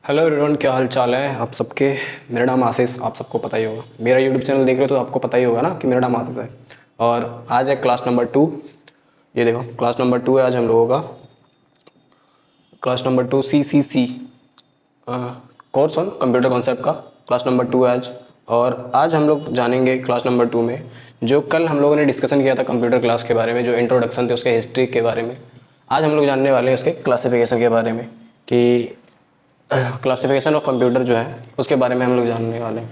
Hello everyone, क्या हाल चाल है आप सबके। मेरा नाम आशीष, आप सबको पता ही होगा। मेरा यूट्यूब चैनल देख रहे हो तो आपको पता ही होगा ना कि मेरा नाम आशीष है। और आज है क्लास नंबर 2। ये देखो क्लास नंबर 2 है आज हम लोगों का। Class number 2 CCC course on computer concept का क्लास नंबर 2 है आज। और आज हम लोग जानेंगे क्लास नंबर 2 में जो कल हम लोगों ने डिस्कशन किया था कंप्यूटर क्लास के बारे में, जो इंट्रोडक्शन थे उसके हिस्ट्री के बारे में। आज हम लोग जानने वाले हैं उसके क्लासिफिकेशन के बारे में कि क्लासिफिकेशन ऑफ कंप्यूटर जो है उसके बारे में हम लोग जानने वाले हैं।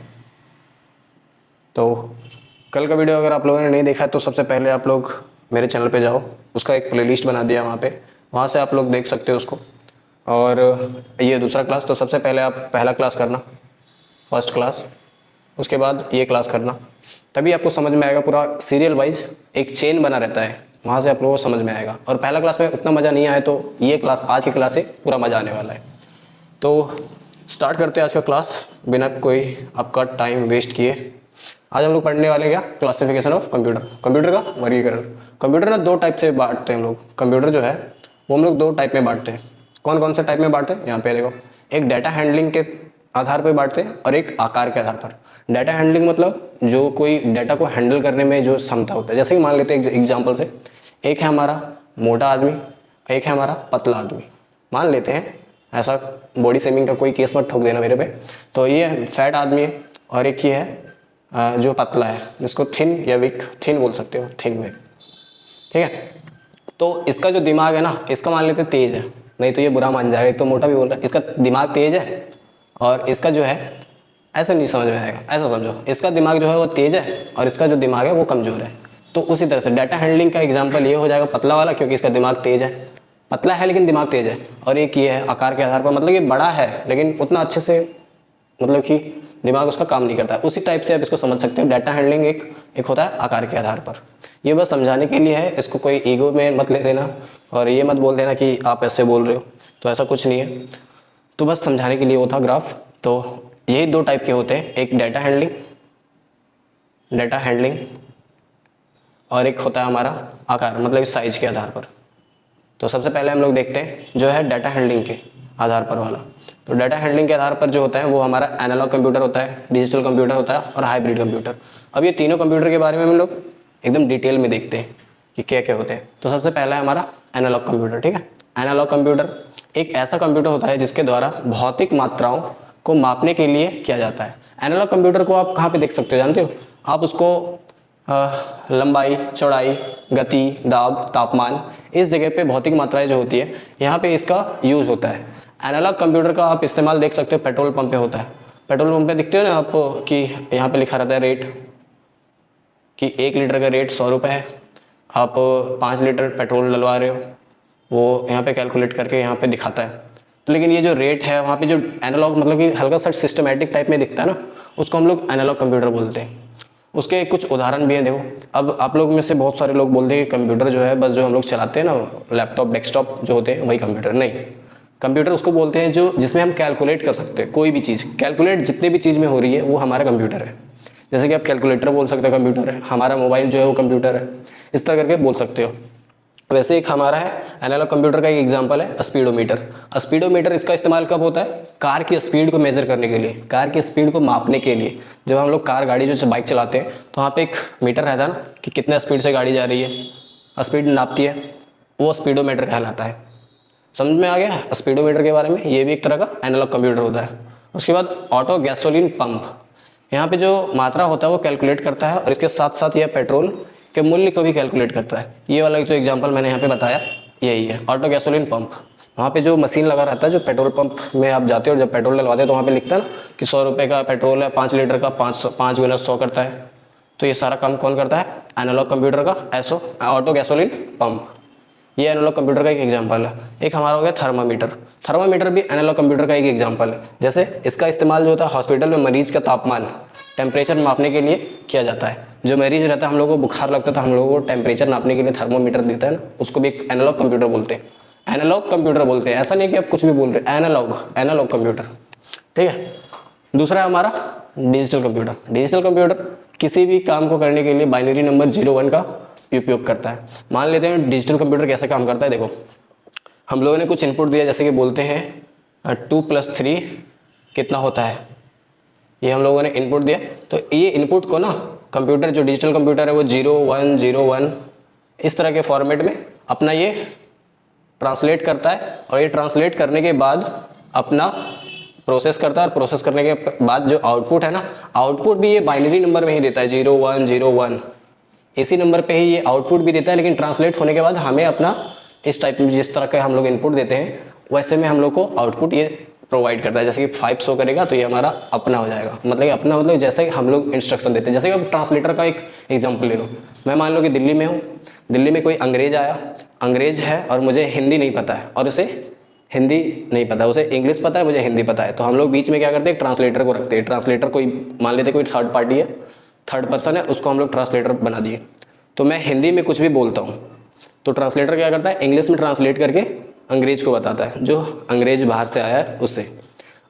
तो कल का वीडियो अगर आप लोगों ने नहीं देखा है तो सबसे पहले आप लोग मेरे चैनल पे जाओ, उसका एक प्लेलिस्ट बना दिया वहाँ से आप लोग देख सकते हो उसको। और ये दूसरा क्लास, तो सबसे पहले आप पहला क्लास करना, फर्स्ट क्लास, उसके बाद ये क्लास करना, तभी आपको समझ में आएगा। पूरा सीरियल वाइज एक चेन बना रहता है, वहाँ से आप लोगों को समझ में आएगा। और पहला क्लास में उतना मज़ा नहीं आया तो ये क्लास, आज की क्लास से पूरा मज़ा आने वाला है। तो स्टार्ट करते हैं आज का क्लास बिना कोई आपका टाइम वेस्ट किए। आज हम लोग पढ़ने वाले क्या, क्लासिफिकेशन ऑफ कंप्यूटर, कंप्यूटर का वर्गीकरण। कंप्यूटर ना दो टाइप से बांटते हैं हम लोग। कंप्यूटर जो है वो हम लोग दो टाइप में बांटते हैं। कौन कौन से टाइप में बांटते हैं यहाँ पे देखो। एक डाटा हैंडलिंग के आधार पर बांटते हैं और एक आकार के आधार पर। डाटा हैंडलिंग मतलब जो कोई डाटा को हैंडल करने में जो क्षमता होता है। जैसे कि मान लेते हैं एग्जाम्पल से, एक है हमारा मोटा आदमी, एक है हमारा पतला आदमी। मान लेते हैं ऐसा, बॉडी शेमिंग का कोई केस मत ठोक देना मेरे पे। तो ये फैट आदमी है और एक ये है जो पतला है, जिसको थिन या विक, थिन बोल सकते हो, थिन विक, ठीक है। तो इसका जो दिमाग है ना, इसका मान लेते तेज़ है, नहीं तो ये बुरा मान जाएगा, एक तो मोटा भी बोल रहा है। इसका दिमाग तेज़ है और इसका जो है, ऐसा नहीं समझ में आएगा, ऐसा समझो, इसका दिमाग जो है वो तेज़ है और इसका जो दिमाग है वो कमज़ोर है। तो उसी तरह से डाटा हैंडलिंग का एग्जाम्पल ये हो जाएगा पतला वाला, क्योंकि इसका दिमाग तेज़ है, पतला है लेकिन दिमाग तेज़ है। और एक ये है आकार के आधार पर, मतलब ये बड़ा है लेकिन उतना अच्छे से, मतलब कि दिमाग उसका काम नहीं करता है। उसी टाइप से आप इसको समझ सकते हो। डाटा हैंडलिंग एक होता है आकार के आधार पर। ये बस समझाने के लिए है, इसको कोई ईगो में मत ले लेना और ये मत बोल देना कि आप ऐसे बोल रहे हो, तो ऐसा कुछ नहीं है। तो बस समझाने के लिए वो था ग्राफ। तो यही दो टाइप के होते हैं, एक डाटा हैंडलिंग और एक होता है हमारा आकार, मतलब साइज के आधार पर। तो सबसे पहले हम लोग देखते हैं जो है डाटा हैंडलिंग के आधार पर वाला। तो डाटा हैंडलिंग के आधार पर जो होता है वो हमारा एनालॉग कंप्यूटर होता है, डिजिटल कंप्यूटर होता है और हाइब्रिड कंप्यूटर। अब ये तीनों कंप्यूटर के बारे में हम लोग एकदम डिटेल में देखते हैं कि क्या क्या होते हैं। तो सबसे पहला है हमारा एनालॉग कंप्यूटर, ठीक है। एनालॉग कंप्यूटर एक ऐसा कंप्यूटर होता है जिसके द्वारा भौतिक मात्राओं को मापने के लिए किया जाता है। एनालॉग कंप्यूटर को आप कहाँ पर देख सकते हो जानते हो? आप उसको लंबाई, चौड़ाई, गति, दाब, तापमान, इस जगह पे भौतिक मात्राएं जो होती है यहाँ पे इसका यूज़ होता है। एनालॉग कंप्यूटर का आप इस्तेमाल देख सकते हो पेट्रोल पंप पे होता है। पेट्रोल पंप पे दिखते हो ना आप कि यहाँ पे लिखा रहता है रेट, कि 1 लीटर का रेट 100 रुपये है। आप 5 लीटर पेट्रोल डलवा रहे हो, वो यहाँ पे कैलकुलेट करके यहाँ पे दिखाता है। तो लेकिन ये जो रेट है वहाँ पे जो एनालॉग, मतलब कि हल्का सा सिस्टमेटिक टाइप में दिखता है ना, उसको हम लोग एनालॉग कंप्यूटर बोलते हैं। उसके कुछ उदाहरण भी हैं, देखो। अब आप लोग में से बहुत सारे लोग बोलते हैं कि कंप्यूटर जो है बस जो हम लोग चलाते हैं ना, लैपटॉप, डेस्कटॉप जो होते हैं वही कंप्यूटर। नहीं, कंप्यूटर उसको बोलते हैं जो जिसमें हम कैलकुलेट कर सकते हैं कोई भी चीज़। कैलकुलेट जितने भी चीज़ में हो रही है वो हमारा कंप्यूटर है। जैसे कि आप कैलकुलेटर बोल सकते हो कंप्यूटर है, हमारा मोबाइल जो है वो कंप्यूटर है, इस तरह करके बोल सकते हो। वैसे एक हमारा है एनालॉग कंप्यूटर का एक एग्जांपल है स्पीडोमीटर। स्पीडोमीटर इसका इस्तेमाल कब होता है? कार की स्पीड को मेज़र करने के लिए, कार की स्पीड को मापने के लिए। जब हम लोग कार, गाड़ी जो बाइक चलाते हैं तो वहाँ पे एक मीटर रहता है ना कि कितना स्पीड से गाड़ी जा रही है, स्पीड नापती है, वो स्पीडोमीटर कहलाता है। समझ में आ गया स्पीडोमीटर के बारे में? ये भी एक तरह का एनालॉग कंप्यूटर होता है। उसके बाद ऑटो गैसोलीन पंप, यहाँ पे जो मात्रा होता है वो कैलकुलेट करता है और इसके साथ साथ यह पेट्रोल के मूल्य को भी कैलकुलेट करता है। ये वाला जो एग्जांपल मैंने यहाँ पे बताया यही है, ऑटो गैसोलीन पंप। वहाँ पे जो मशीन लगा रहता है, जो पेट्रोल पंप में आप जाते हो और जब पेट्रोल डलवाते हो तो वहाँ पे लिखता है ना कि 100 रुपये का पेट्रोल है, 5 लीटर का 5 गुना 100 करता है। तो ये सारा काम कौन करता है? एनालॉग कंप्यूटर का ऑटो गैसोलीन पंप। ये एनालॉग कंप्यूटर का एक एग्जांपल है। एक हमारा हो गया थर्मामीटर। थर्मामीटर भी एनालॉग कंप्यूटर का एक एग्जांपल है। जैसे इसका इस्तेमाल जो होता है हॉस्पिटल में मरीज का तापमान, टेम्परेचर मापने के लिए किया जाता है। जो मरीज रहता है, हम लोगों को बुखार लगता है तो हम लोगों को टेम्परेचर नापने के लिए थर्मोमीटर देता है ना, उसको भी एक एनालॉग कंप्यूटर बोलते हैं। एनालॉग कंप्यूटर बोलते हैं, ऐसा नहीं कि आप कुछ भी बोल रहे हैं, एनालॉग कंप्यूटर, ठीक है। दूसरा है हमारा डिजिटल कंप्यूटर। डिजिटल कंप्यूटर किसी भी काम को करने के लिए बाइनरी नंबर 0-1 का उपयोग करता है। मान लेते हैं डिजिटल कंप्यूटर कैसे काम करता है। देखो, हम लोगों ने कुछ इनपुट दिया, जैसे कि बोलते हैं 2+3 कितना होता है, ये हम लोगों ने इनपुट दिया। तो ये इनपुट को ना कंप्यूटर, जो डिजिटल कंप्यूटर है वो 0 1 0 1 इस तरह के फॉर्मेट में अपना ये ट्रांसलेट करता है, और ये ट्रांसलेट करने के बाद अपना प्रोसेस करता है, और प्रोसेस करने के बाद जो आउटपुट है ना, आउटपुट भी ये बाइनरी नंबर में ही देता है, 0 1 0 1 इसी नंबर पे ही ये आउटपुट भी देता है। लेकिन ट्रांसलेट होने के बाद हमें अपना इस टाइप में, जिस तरह का हम लोग इनपुट देते हैं वैसे में हम लोग को आउटपुट ये प्रोवाइड करता है। जैसे कि 5 शो करेगा तो ये हमारा अपना हो जाएगा, मतलब अपना मतलब जैसे हम लोग इंस्ट्रक्शन देते हैं। जैसे कि अब ट्रांसलेटर का एक एग्जांपल ले लो, मैं मान लो कि दिल्ली में हूँ, दिल्ली में कोई अंग्रेज आया, अंग्रेज है और मुझे हिंदी नहीं पता है, और उसे हिंदी नहीं पता, उसे इंग्लिश पता है, मुझे हिंदी पता है, तो हम लोग बीच में क्या करते हैं, ट्रांसलेटर को रखते हैं। ट्रांसलेटर कोई मान लेते कोई थर्ड पार्टी है, थर्ड पर्सन है, उसको हम लोग ट्रांसलेटर बना दिए। तो मैं हिंदी में कुछ भी बोलता हूँ तो ट्रांसलेटर क्या करता है, इंग्लिश में ट्रांसलेट करके अंग्रेज को बताता है, जो अंग्रेज बाहर से आया है उससे,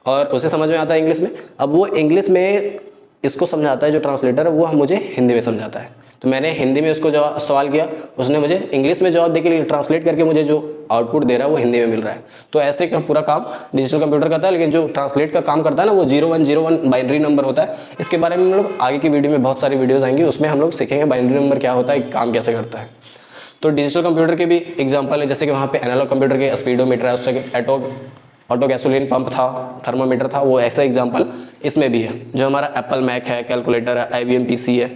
और उसे समझ में आता है इंग्लिश में। अब वो इंग्लिश में इसको समझाता है, जो ट्रांसलेटर है वो मुझे हिंदी में समझाता है। तो मैंने हिंदी में उसको जवाब सवाल किया, उसने मुझे इंग्लिश में जवाब देके ट्रांसलेट करके मुझे जो आउटपुट दे रहा है वो हिंदी में मिल रहा है। तो ऐसे का पूरा काम डिजिटल कंप्यूटर करता है। लेकिन जो ट्रांसलेट का काम करता है ना, वो 0 1 0 1 बाइनरी नंबर होता है। इसके बारे में हम लोग आगे की वीडियो में बहुत सारी वीडियोज़ आएंगी, उसमें हम लोग सीखेंगे बाइनरी नंबर क्या होता है, काम कैसे करता है। तो डिजिटल कंप्यूटर के भी एग्जाम्पल है, जैसे कि वहाँ पे एनालॉग कंप्यूटर के स्पीडोमीटर है, उससे ऑटो गैसोलीन पंप था, थर्मोमीटर था, वो ऐसा एग्जाम्पल इसमें भी है। जो हमारा एप्पल मैक है, कैलकुलेटर है, IBM PC है,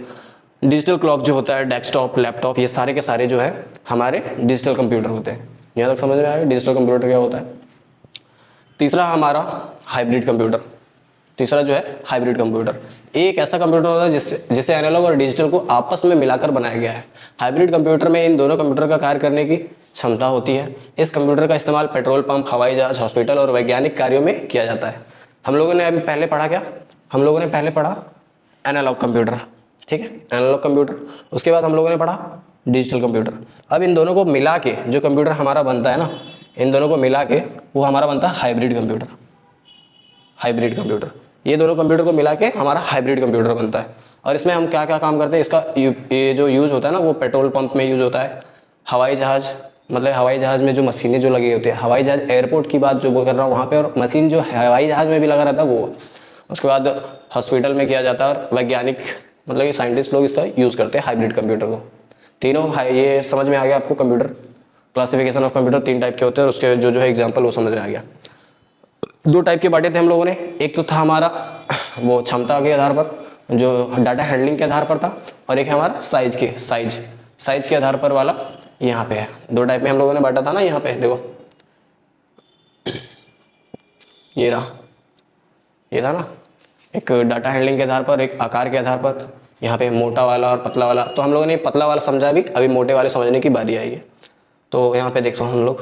डिजिटल क्लॉक जो होता है, डेस्कटॉप, लैपटॉप, ये सारे के सारे जो है हमारे डिजिटल कंप्यूटर होते हैं। यहाँ तक समझ में आएगा डिजिटल कंप्यूटर क्या होता है। तीसरा हमारा हाइब्रिड कंप्यूटर। तीसरा जो है हाइब्रिड कंप्यूटर, एक ऐसा कंप्यूटर होता है जिसे एनालॉग और डिजिटल को आपस में मिलाकर बनाया गया है। हाइब्रिड कंप्यूटर में इन दोनों कंप्यूटर का कार्य करने की क्षमता होती है। इस कंप्यूटर का इस्तेमाल पेट्रोल पंप, हवाई जहाज, हॉस्पिटल और वैज्ञानिक कार्यों में किया जाता है। हम लोगों ने अभी पहले पढ़ा क्या, हम लोगों ने पहले पढ़ा एनालॉग कंप्यूटर, ठीक है, एनालॉग कंप्यूटर। उसके बाद हम लोगों ने पढ़ा डिजिटल कंप्यूटर। अब इन दोनों को मिला के जो कंप्यूटर हमारा बनता है ना, इन दोनों को मिला के वो हमारा बनता है हाइब्रिड कंप्यूटर। हाइब्रिड कंप्यूटर, ये दोनों कंप्यूटर को मिला के हमारा हाइब्रिड कंप्यूटर बनता है। और इसमें हम क्या क्या काम करते हैं, इसका ये जो यूज़ होता है ना, वो पेट्रोल पंप में यूज़ होता है। हवाई जहाज़, मतलब हवाई जहाज़ में जो मशीनें जो लगी होती है, हवाई जहाज़ एयरपोर्ट की बात जो कर रहा हूँ वहाँ पे, और मशीन जो हवाई जहाज़ में भी लगा रहता है वो। उसके बाद हॉस्पिटल में किया जाता है, और वैज्ञानिक मतलब कि साइंटिस्ट लोग इसका यूज़ करते हैं हाइब्रिड कंप्यूटर को। तीनों ये समझ में आ गया आपको, computer classification of computer 3 type के होते हैं, और उसके जो है एग्जाम्पल वो समझ में आ गया। 2 टाइप के बांटे थे हम लोगों ने, एक तो था हमारा वो क्षमता के आधार पर, जो डाटा हैंडलिंग के आधार पर था, और एक हमारा साइज के आधार पर वाला यहाँ पे है। 2 टाइप में हम लोगों ने बांटा था ना, यहाँ पे देखो ये रहा, ये था ना, एक डाटा हैंडलिंग के आधार पर, एक आकार के आधार पर, यहाँ पे मोटा वाला और पतला वाला। तो हम लोगों ने पतला वाला समझा, अभी मोटे वाले समझने की बारी आई है। तो यहाँ पे देखो हम लोग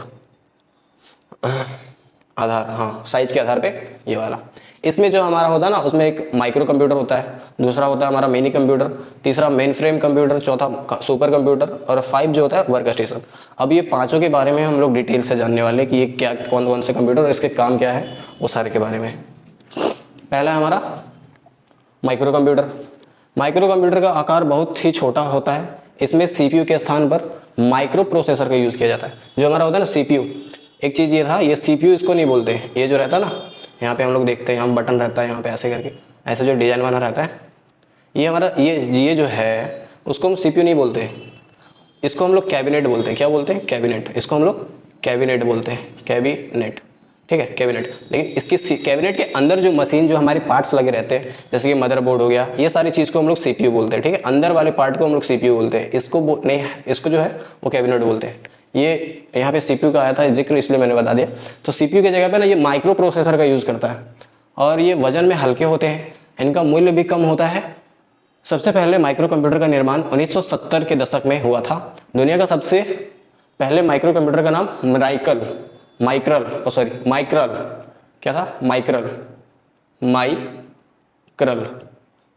आधार, हाँ साइज के आधार पे ये वाला। इसमें जो हमारा होता है ना, उसमें एक माइक्रो कंप्यूटर होता है, दूसरा होता है हमारा मिनी कंप्यूटर, तीसरा मेन फ्रेम कंप्यूटर, चौथा सुपर कंप्यूटर, और 5 जो होता है वर्क स्टेशन। अब ये पांचों के बारे में हम लोग डिटेल से जानने वाले कि ये क्या, कौन कौन से कंप्यूटर और इसके काम क्या है, वो सारे के बारे में। पहला है हमारा माइक्रो कंप्यूटर। माइक्रो कंप्यूटर का आकार बहुत ही छोटा होता है। इसमें CPU के स्थान पर माइक्रो प्रोसेसर का यूज़ किया जाता है। जो हमारा होता है ना CPU, एक चीज़ ये था, ये CPU इसको नहीं बोलते हैं। ये जो रहता है ना, यहाँ पे हम लोग देखते हैं, यहाँ बटन रहता है, यहाँ पे ऐसे करके ऐसे जो डिज़ाइन बना रहता है, ये हमारा ये जो है उसको हम CPU नहीं बोलते हैं, इसको हम लोग कैबिनेट बोलते हैं। क्या बोलते हैं? कैबिनेट। इसको हम लोग कैबिनेट बोलते हैं, कैबिनेट, ठीक है, कैबिनेट। लेकिन इसकी कैबिनेट के अंदर जो मशीन, जो हमारे पार्ट्स लगे रहते हैं, जैसे कि मदरबोर्ड हो गया, ये सारी चीज़ को हम लोग CPU बोलते हैं, ठीक है। अंदर वाले पार्ट को हम लोग CPU बोलते हैं, इसको नहीं, इसको जो है वो कैबिनेट बोलते हैं। ये यहाँ पे CPU का आया था जिक्र, इसलिए मैंने बता दिया। तो CPU की जगह पे ना ये माइक्रो प्रोसेसर का यूज़ करता है, और ये वजन में हल्के होते हैं, इनका मूल्य भी कम होता है। सबसे पहले माइक्रो कंप्यूटर का निर्माण 1970 के दशक में हुआ था। दुनिया का सबसे पहले माइक्रो कंप्यूटर का नाम माइक्रल क्या था? माइक्रल।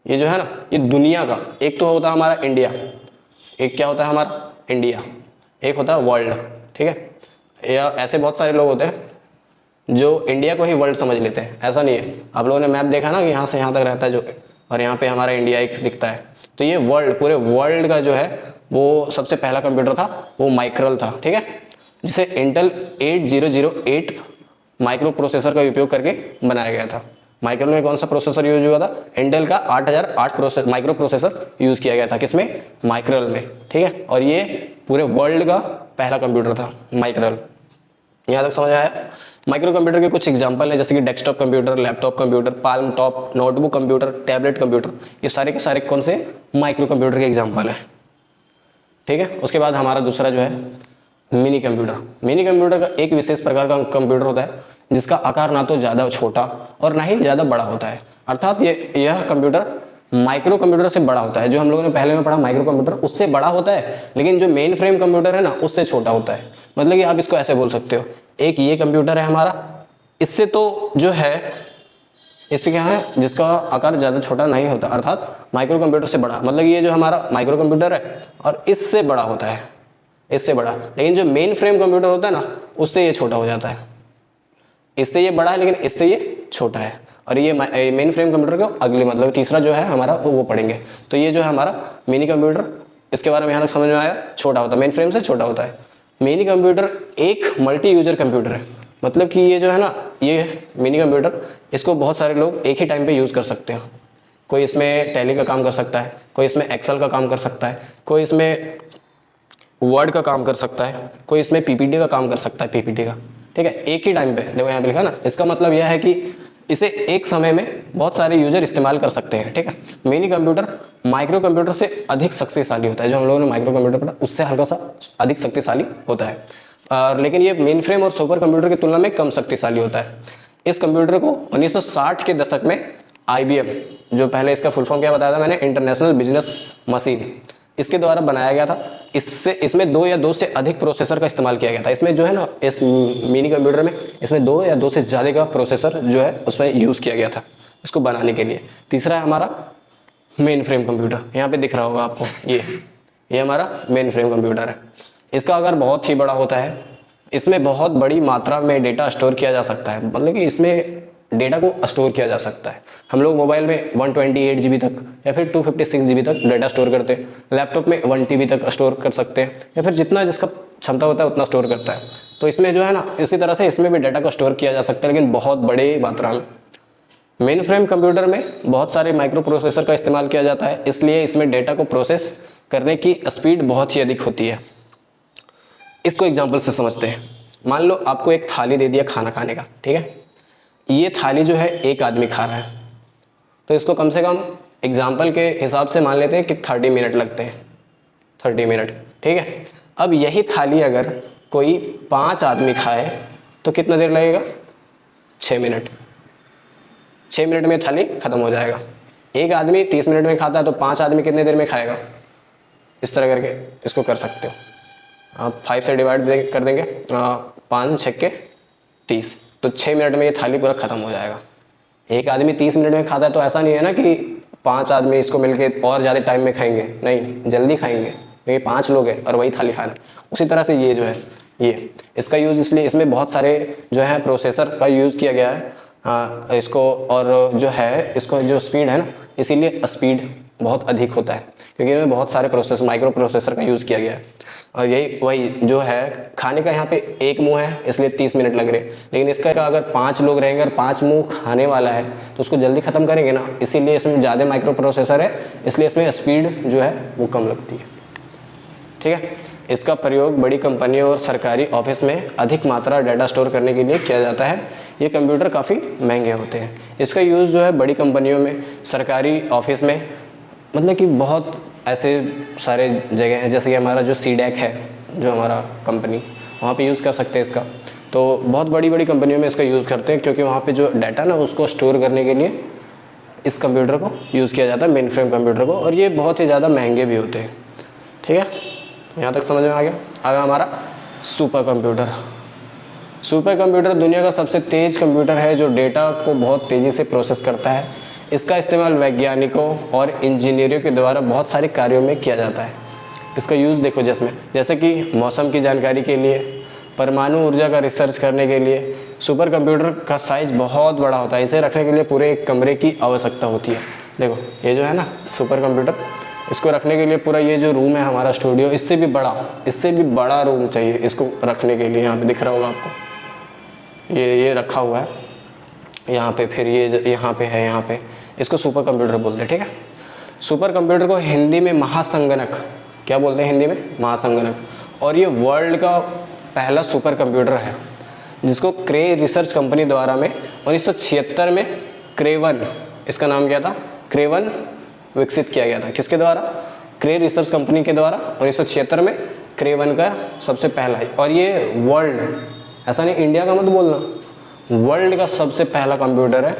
ये जो है ना, ये दुनिया का, एक तो होता है हमारा इंडिया, एक क्या होता है हमारा इंडिया, एक होता है वर्ल्ड, ठीक है। या ऐसे बहुत सारे लोग होते हैं जो इंडिया को ही वर्ल्ड समझ लेते हैं, ऐसा नहीं है। आप लोगों ने मैप देखा ना कि यहाँ से यहाँ तक रहता है जो, और यहाँ पे हमारा इंडिया एक दिखता है, तो ये वर्ल्ड, पूरे वर्ल्ड का जो है वो सबसे पहला कंप्यूटर था, वो माइक्रल था, ठीक है, जिसे इंटेल 8008 माइक्रो प्रोसेसर का उपयोग करके बनाया गया था। माइक्रो में कौन सा प्रोसेसर यूज हुआ था? इंटेल का 8008 माइक्रो प्रोसेसर यूज़ किया गया था। किसमें? माइक्रोल में, ठीक है। और ये पूरे वर्ल्ड का पहला कंप्यूटर था माइक्रोल। यहाँ तक समझ आया? माइक्रो कंप्यूटर के कुछ एग्जांपल है, जैसे कि desktop computer, laptop computer, palm top, notebook computer, tablet computer, ये सारे के सारे कौन से माइक्रो कंप्यूटर के एग्जांपल है, ठीक है। उसके बाद हमारा दूसरा जो है मिनी कंप्यूटर। मिनी कंप्यूटर का एक विशेष प्रकार का कंप्यूटर होता है जिसका आकार ना तो ज़्यादा छोटा और ना ही ज़्यादा बड़ा होता है, अर्थात यह कंप्यूटर माइक्रो कंप्यूटर से बड़ा होता है। जो हम लोगों ने पहले में पढ़ा माइक्रो कंप्यूटर, उससे बड़ा होता है, लेकिन जो मेन फ्रेम कंप्यूटर है ना, उससे छोटा होता है। मतलब कि आप इसको ऐसे बोल सकते हो, एक ये कंप्यूटर है हमारा, इससे तो जो है इससे क्या है, जिसका आकार ज़्यादा छोटा नहीं होता, अर्थात माइक्रो कंप्यूटर से बड़ा। मतलब ये जो हमारा माइक्रो कंप्यूटर है और इससे बड़ा होता है, इससे बड़ा। लेकिन जो मेन फ्रेम कंप्यूटर होता है ना, उससे ये छोटा हो जाता है। इससे ये बड़ा है लेकिन इससे ये छोटा है। और ये मेन फ्रेम कंप्यूटर को अगले मतलब तीसरा जो है हमारा वो पढ़ेंगे। तो ये जो है हमारा मिनी कंप्यूटर, इसके बारे में यहाँ तक समझ में आया? छोटा होता है, मेन फ्रेम से छोटा होता है। मिनी कंप्यूटर एक मल्टी यूजर कंप्यूटर है। मतलब कि ये जो है ना, ये मिनी कंप्यूटर, इसको बहुत सारे लोग एक ही टाइम पे यूज़ कर सकते हैं। कोई इसमें टैली का काम कर सकता है, कोई इसमें एक्सेल का काम कर सकता है, कोई इसमें वर्ड का काम कर सकता है, कोई इसमें पीपीटी का काम कर सकता है, पीपीटी का, ठीक है, एक ही टाइम पे। देखो यहाँ पे लिखा ना, इसका मतलब यह है कि इसे एक समय में बहुत सारे यूजर इस्तेमाल कर सकते हैं, ठीक है। मिनी कंप्यूटर माइक्रो कंप्यूटर से अधिक शक्तिशाली होता है। जो हम लोगों ने माइक्रो कंप्यूटर पढ़ा उससे हल्का सा अधिक शक्तिशाली होता है, लेकिन ये मेन फ्रेम और सुपर कंप्यूटर की तुलना में कम शक्तिशाली होता है। इस कंप्यूटर को 1960 के दशक में IBM, जो पहले इसका फुल फॉर्म क्या बताया था मैंने, इंटरनेशनल बिजनेस मशीन, इसके द्वारा बनाया गया था। इसमें 2 या 2 से अधिक प्रोसेसर का इस्तेमाल किया गया था। इसमें जो है ना, इस मिनी कंप्यूटर में इसमें 2 या 2 से ज़्यादा का प्रोसेसर जो है उसमें यूज़ किया गया था इसको बनाने के लिए। तीसरा है हमारा मेन फ्रेम कंप्यूटर। यहाँ पे दिख रहा होगा आपको, ये हमारा मेन फ्रेम कंप्यूटर है। इसका आकार बहुत ही बड़ा होता है। इसमें बहुत बड़ी मात्रा में डेटा स्टोर किया जा सकता है। मतलब कि इसमें डेटा को स्टोर किया जा सकता है। हम लोग मोबाइल में 128 GB तक या फिर 256 GB तक डेटा स्टोर करते हैं। लैपटॉप में 1 TB तक स्टोर कर सकते हैं, या फिर जितना जिसका क्षमता होता है उतना स्टोर करता है। तो इसमें जो है ना, इसी तरह से इसमें भी डेटा को स्टोर किया जा सकता है, लेकिन बहुत बड़ी मात्रा में। मेन फ्रेम कंप्यूटर में बहुत सारे माइक्रो प्रोसेसर का इस्तेमाल किया जाता है, इसलिए इसमें डेटा को प्रोसेस करने की स्पीड बहुत ही अधिक होती है। इसको एग्जाम्पल से समझते हैं। मान लो आपको एक थाली दे दिया खाना खाने का, ठीक है। ये थाली जो है एक आदमी खा रहा है, तो इसको कम से कम एग्जाम्पल के हिसाब से मान लेते हैं कि 30 मिनट लगते हैं, 30 मिनट, ठीक है। अब यही थाली अगर कोई 5 आदमी खाए तो कितना देर लगेगा? 6 मिनट। 6 मिनट में थाली ख़त्म हो जाएगा। एक आदमी 30 मिनट में खाता है, तो 5 आदमी कितने देर में खाएगा? इस तरह करके इसको कर सकते हो आप। 5 से डिवाइड कर देंगे, 5 6 30, तो 6 मिनट में ये थाली पूरा ख़त्म हो जाएगा। एक आदमी 30 मिनट में खाता है, तो ऐसा नहीं है ना कि 5 आदमी इसको मिलके और ज़्यादा टाइम में खाएंगे, नहीं, जल्दी खाएंगे, क्योंकि 5 लोग हैं और वही थाली खाना। उसी तरह से ये जो है, ये इसका यूज़ इसलिए इसमें बहुत सारे जो है प्रोसेसर का यूज़ किया गया है इसको, और जो है इसको जो स्पीड है ना, इसीलिए स्पीड बहुत अधिक होता है, क्योंकि इसमें बहुत सारे माइक्रो प्रोसेसर का यूज़ किया गया है। और यही वही जो है खाने का, यहाँ पे एक मुंह है इसलिए 30 मिनट लग रहे, लेकिन इसका अगर 5 लोग रहेंगे और 5 मुंह खाने वाला है तो उसको जल्दी ख़त्म करेंगे ना, इसीलिए इसमें ज़्यादा माइक्रो प्रोसेसर है, इसलिए इसमें स्पीड जो है वो कम लगती है, ठीक है। इसका प्रयोग बड़ी कंपनियों और सरकारी ऑफिस में अधिक मात्रा डाटा स्टोर करने के लिए किया जाता है। ये कंप्यूटर काफ़ी महंगे होते हैं। इसका यूज़ जो है बड़ी कंपनियों में, सरकारी ऑफिस में, मतलब कि बहुत ऐसे सारे जगह हैं, जैसे कि हमारा जो CDAC है, जो हमारा कंपनी, वहाँ पे यूज़ कर सकते हैं इसका। तो बहुत बड़ी बड़ी कंपनियों में इसका यूज़ करते हैं, क्योंकि वहाँ पे जो डाटा ना उसको स्टोर करने के लिए इस कंप्यूटर को यूज़ किया जाता है, मेन फ्रेम कंप्यूटर को, और ये बहुत ही ज़्यादा महंगे भी होते हैं, ठीक है। यहाँ तक समझ में आ गया। अब हमारा सुपर कंप्यूटर। सुपर कंप्यूटर दुनिया का सबसे तेज़ कंप्यूटर है जो डेटा को बहुत तेज़ी से प्रोसेस करता है। इसका इस्तेमाल वैज्ञानिकों और इंजीनियरों के द्वारा बहुत सारे कार्यों में किया जाता है। इसका यूज़ देखो जैसे कि मौसम की जानकारी के लिए, परमाणु ऊर्जा का रिसर्च करने के लिए। सुपर कंप्यूटर का साइज़ बहुत बड़ा होता है, इसे रखने के लिए पूरे एक कमरे की आवश्यकता होती है। देखो ये जो है ना सुपर कंप्यूटर, इसको रखने के लिए पूरा ये जो रूम है हमारा स्टूडियो, इससे भी बड़ा रूम चाहिए इसको रखने के लिए। यहाँ पे दिख रहा होगा आपको, ये रखा हुआ है यहाँ पे, फिर ये यहाँ पे है, यहाँ पे, इसको सुपर कंप्यूटर बोलते हैं, ठीक है। सुपर कंप्यूटर को हिंदी में महासंगणक, क्या बोलते हैं हिंदी में? महासंगणक। और ये वर्ल्ड का पहला सुपर कंप्यूटर है जिसको क्रे रिसर्च कंपनी द्वारा में 1976 में क्रेवन, इसका नाम क्या था? क्रेवन विकसित किया गया था। किसके द्वारा? क्रे रिसर्च कंपनी के द्वारा 1976 में क्रेवन का सबसे पहला है। और ये वर्ल्ड, ऐसा नहीं इंडिया का मत बोलना, वर्ल्ड का सबसे पहला कंप्यूटर है,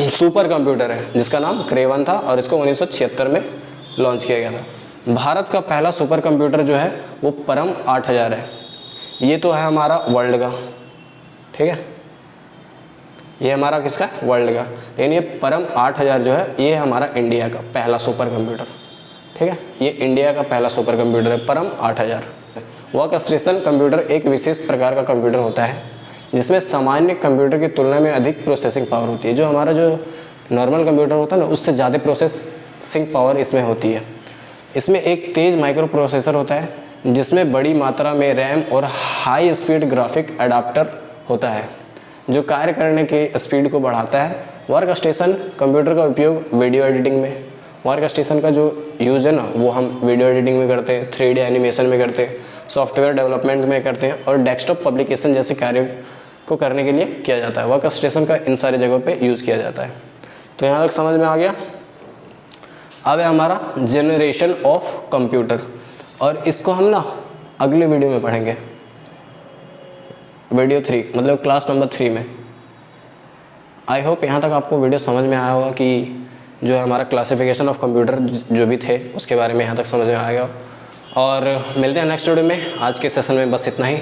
सुपर कंप्यूटर है जिसका नाम क्रेवन था और इसको 1976 में लॉन्च किया गया था। भारत का पहला सुपर कंप्यूटर जो है वो परम 8000 है। ये तो है हमारा वर्ल्ड का, ठीक है, ये हमारा किसका है? वर्ल्ड का। लेकिन ये परम 8000 जो है ये हमारा इंडिया का पहला सुपर कंप्यूटर, ठीक है, ये इंडिया का पहला सुपर कंप्यूटर है, परम 8000। वर्क स्टेशन कंप्यूटर एक विशेष प्रकार का कंप्यूटर होता है जिसमें सामान्य कंप्यूटर की तुलना में अधिक प्रोसेसिंग पावर होती है। जो हमारा जो नॉर्मल कंप्यूटर होता है ना, उससे ज़्यादा प्रोसेसिंग पावर इसमें होती है। इसमें एक तेज़ माइक्रो प्रोसेसर होता है जिसमें बड़ी मात्रा में रैम और हाई स्पीड ग्राफिक एडाप्टर होता है जो कार्य करने की स्पीड को बढ़ाता है। वर्क स्टेशन कंप्यूटर का उपयोग वीडियो एडिटिंग में, वर्क स्टेशन का जो यूज़ है ना वो हम वीडियो एडिटिंग में करते हैं, 3D एनिमेशन में करते हैं, सॉफ्टवेयर डेवलपमेंट में करते हैं और डेस्कटॉप पब्लिकेशन जैसे कार्यों को करने के लिए किया जाता है। वर्क स्टेशन का इन सारी जगहों पे यूज़ किया जाता है। तो यहाँ तक समझ में आ गया। अब है हमारा जनरेशन ऑफ कंप्यूटर और इसको हम ना अगले वीडियो में पढ़ेंगे, वीडियो 3 मतलब क्लास नंबर 3 में। आई होप यहाँ तक आपको वीडियो समझ में आया होगा कि जो है हमारा क्लासिफिकेशन ऑफ कंप्यूटर जो भी थे उसके बारे में यहाँ तक समझ में आएगा। और मिलते हैं नेक्स्ट वीडियो में। आज के सेशन में बस इतना ही।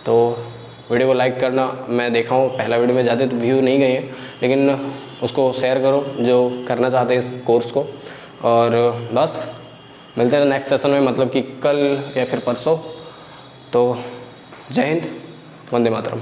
तो वीडियो को लाइक करना, मैं देखा हूँ पहला वीडियो में ज़्यादा तो व्यू नहीं गए हैं, लेकिन उसको शेयर करो जो करना चाहते हैं इस कोर्स को। और बस मिलते हैं नेक्स्ट सेशन में, मतलब कि कल या फिर परसों। तो जय हिंद, वंदे मातरम।